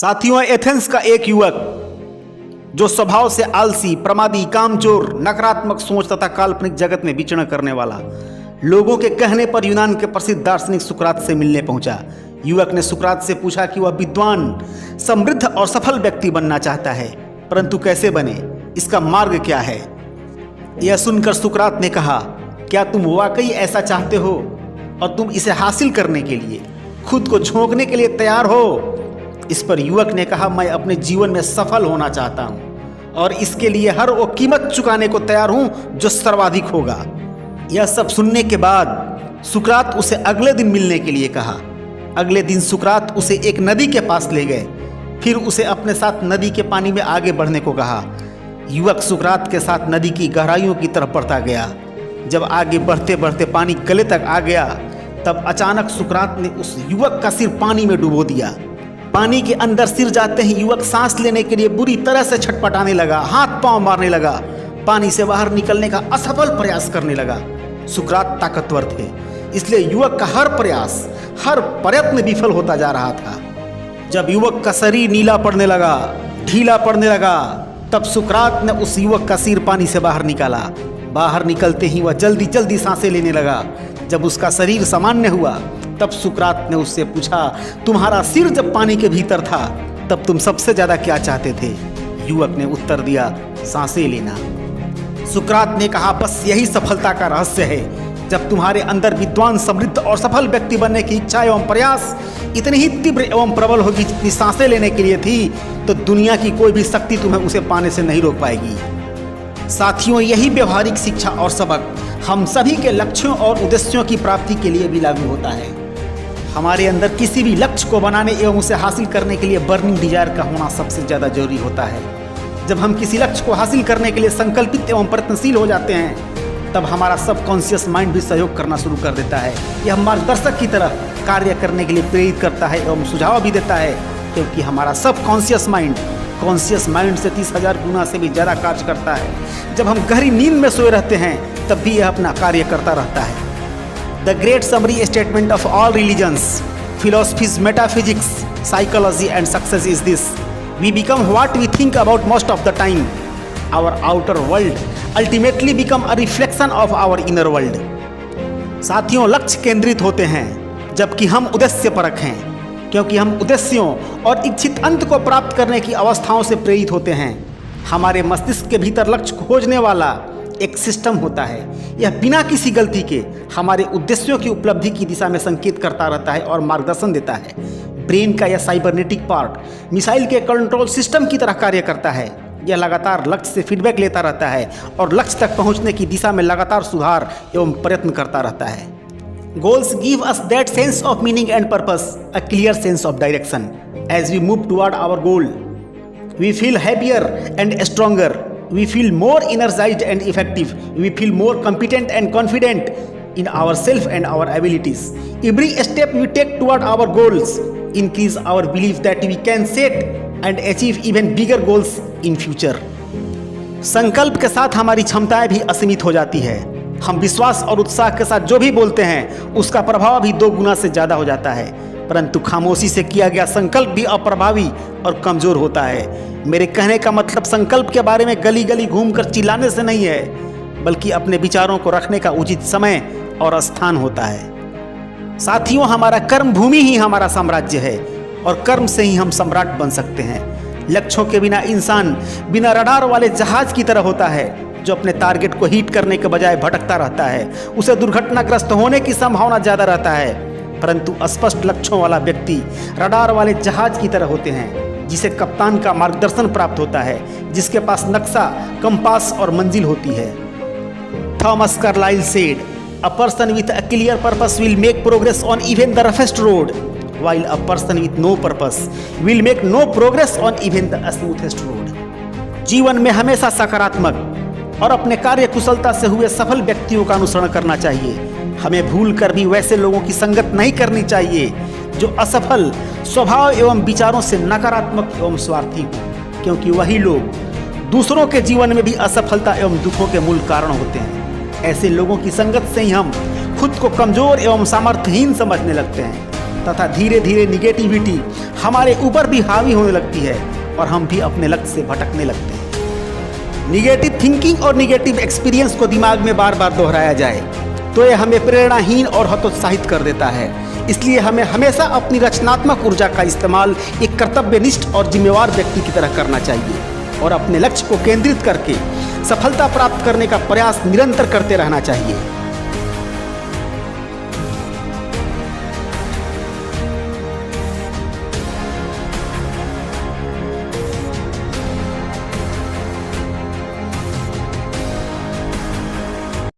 साथियों, एथेंस का एक युवक जो स्वभाव से आलसी, प्रमादी, कामचोर, नकारात्मक सोच तथा काल्पनिक जगत में विचरण करने वाला, लोगों के कहने पर यूनान के प्रसिद्ध दार्शनिक सुकरात से मिलने पहुंचा। युवक ने सुकरात से पूछा कि वह विद्वान, समृद्ध और सफल व्यक्ति बनना चाहता है, परंतु कैसे बने, इसका मार्ग क्या है। यह सुनकर सुकरात ने कहा, क्या तुम वाकई ऐसा चाहते हो और तुम इसे हासिल करने के लिए खुद को झोंकने के लिए तैयार हो? इस पर युवक ने कहा, मैं अपने जीवन में सफल होना चाहता हूं और इसके लिए हर वो कीमत चुकाने को तैयार हूं जो सर्वाधिक होगा। यह सब सुनने के बाद सुकरात उसे अगले दिन मिलने के लिए कहा। अगले दिन सुकरात उसे एक नदी के पास ले गए, फिर उसे अपने साथ नदी के पानी में आगे बढ़ने को कहा। युवक सुकरात के साथ नदी की गहराइयों की तरफ बढ़ता गया। जब आगे बढ़ते बढ़ते पानी गले तक आ गया, तब अचानक सुकरात ने उस युवक का सिर पानी में डुबो दिया। पानी के अंदर सिर जाते ही युवक सांस लेने के लिए बुरी तरह से छटपटाने लगा, हाथ पांव मारने लगा, पानी से बाहर निकलने का असफल प्रयास करने लगा। सुकरात ताकतवर थे, इसलिए युवक का हर प्रयास, हर प्रयत्न विफल होता जा रहा था। जब युवक का शरीर नीला पड़ने लगा, ढीला पड़ने लगा, तब सुकरात ने उस युवक का सिर पानी से बाहर निकाला। बाहर निकलते ही वह जल्दी जल्दी सांसें लेने लगा। जब उसका शरीर सामान्य हुआ, तब सुकरात ने उससे पूछा, तुम्हारा सिर जब पानी के भीतर था तब तुम सबसे ज्यादा क्या चाहते थे? युवक ने उत्तर दिया, सांसें लेना। सुकरात ने कहा, बस यही सफलता का रहस्य है। जब तुम्हारे अंदर विद्वान, समृद्ध और सफल व्यक्ति बनने की इच्छा एवं प्रयास इतनी ही तीव्र एवं प्रबल होगी जितनी सांसें लेने के लिए थी, तो दुनिया की कोई भी शक्ति तुम्हें उसे पाने से नहीं रोक पाएगी। साथियों, यही व्यवहारिक शिक्षा और सबक हम सभी के लक्ष्यों और उद्देश्यों की प्राप्ति के लिए भी लागू होता है। हमारे अंदर किसी भी लक्ष्य को बनाने एवं उसे हासिल करने के लिए बर्निंग डिजायर का होना सबसे ज़्यादा जरूरी होता है। जब हम किसी लक्ष्य को हासिल करने के लिए संकल्पित एवं प्रयत्नशील हो जाते हैं, तब हमारा सबकॉन्शियस माइंड भी सहयोग करना शुरू कर देता है। यह मार्गदर्शक की तरह कार्य करने के लिए प्रेरित करता है एवं सुझाव भी देता है, क्योंकि हमारा सबकॉन्शियस माइंड कॉन्शियस माइंड से 30,000 गुना से भी ज़्यादा कार्य करता है। जब हम गहरी नींद में सोए रहते हैं, तब भी यह अपना कार्य करता रहता है। The great summary statement of all religions, philosophies, metaphysics, psychology and success is this: we become what we think about most of the time. Our outer world ultimately become a reflection of our inner world. साथियों, लक्ष्य केंद्रित होते हैं जबकि हम उद्देश्यपरक हैं, क्योंकि हम उद्देश्यों और इच्छित अंत को प्राप्त करने की अवस्थाओं से प्रेरित होते हैं। हमारे मस्तिष्क के भीतर लक्ष्य खोजने वाला एक सिस्टम होता है। यह बिना किसी गलती के हमारे उद्देश्यों की उपलब्धि की दिशा में संकेत करता रहता है और मार्गदर्शन देता है। ब्रेन का यह साइबरनेटिक पार्ट मिसाइल के कंट्रोल सिस्टम की तरह कार्य करता है। यह लगातार लक्ष्य से फीडबैक लेता रहता है और लक्ष्य तक पहुंचने की दिशा में लगातार सुधार एवं प्रयत्न करता रहता है। Goals give us that sense of meaning and purpose, a clear sense of direction. As we move toward our goal, we feel happier and stronger. We feel more energized and effective. We feel more competent and confident in ourselves and our abilities. Every step we take toward our goals increase our belief that we can set and achieve even bigger goals in future. संकल्प के साथ हमारी क्षमताएं भी असीमित हो जाती है। हम विश्वास और उत्साह के साथ जो भी बोलते हैं, उसका प्रभाव भी 2 गुना से ज़्यादा हो जाता है। परंतु खामोशी से किया गया संकल्प भी अप्रभावी और कमज़ोर होता है। मेरे कहने का मतलब संकल्प के बारे में गली गली घूमकर चिल्लाने से नहीं है, बल्कि अपने विचारों को रखने का उचित समय और स्थान होता है। साथियों, हमारा कर्म भूमि ही हमारा साम्राज्य है और कर्म से ही हम सम्राट बन सकते हैं। लक्ष्यों के बिना इंसान बिना रडार वाले जहाज की तरह होता है, जो अपने टारगेट को हिट करने के बजाय भटकता रहता है। उसे दुर्घटनाग्रस्त होने की संभावना ज़्यादा रहता है। परंतु स्पष्ट लक्ष्यों वाला व्यक्ति रडार वाले जहाज की तरह होते हैं, जिसे कप्तान का मार्गदर्शन प्राप्त होता है, जिसके पास नक्शा, कंपास और मंजिल होती है। Thomas Carlyle said, a person with a clear purpose will make progress on even the roughest road, while a person with no purpose will make no progress on even the smoothest road. जीवन में हमेशा सकारात्मक और अपने कार्य कुशलता से हुए सफल व्यक्तियों का अनुसरण करना चाहिए। हमें भूल कर भी वैसे लोगों की संगत नहीं करनी चाहिए जो असफल स्वभाव एवं विचारों से नकारात्मक एवं स्वार्थी हो, क्योंकि वही लोग दूसरों के जीवन में भी असफलता एवं दुखों के मूल कारण होते हैं। ऐसे लोगों की संगत से ही हम खुद को कमजोर एवं सामर्थ्यहीन समझने लगते हैं। तथा धीरे धीरे निगेटिविटी हमारे ऊपर भी हावी होने लगती है और हम भी अपने लक्ष्य से भटकने लगते हैं। निगेटिव थिंकिंग और निगेटिव एक्सपीरियंस को दिमाग में बार बार दोहराया जाए तो यह हमें प्रेरणाहीन और हतोत्साहित कर देता है। इसलिए हमें हमेशा अपनी रचनात्मक ऊर्जा का इस्तेमाल एक कर्तव्यनिष्ठ और जिम्मेवार व्यक्ति की तरह करना चाहिए और अपने लक्ष्य को केंद्रित करके सफलता प्राप्त करने का प्रयास निरंतर करते रहना चाहिए।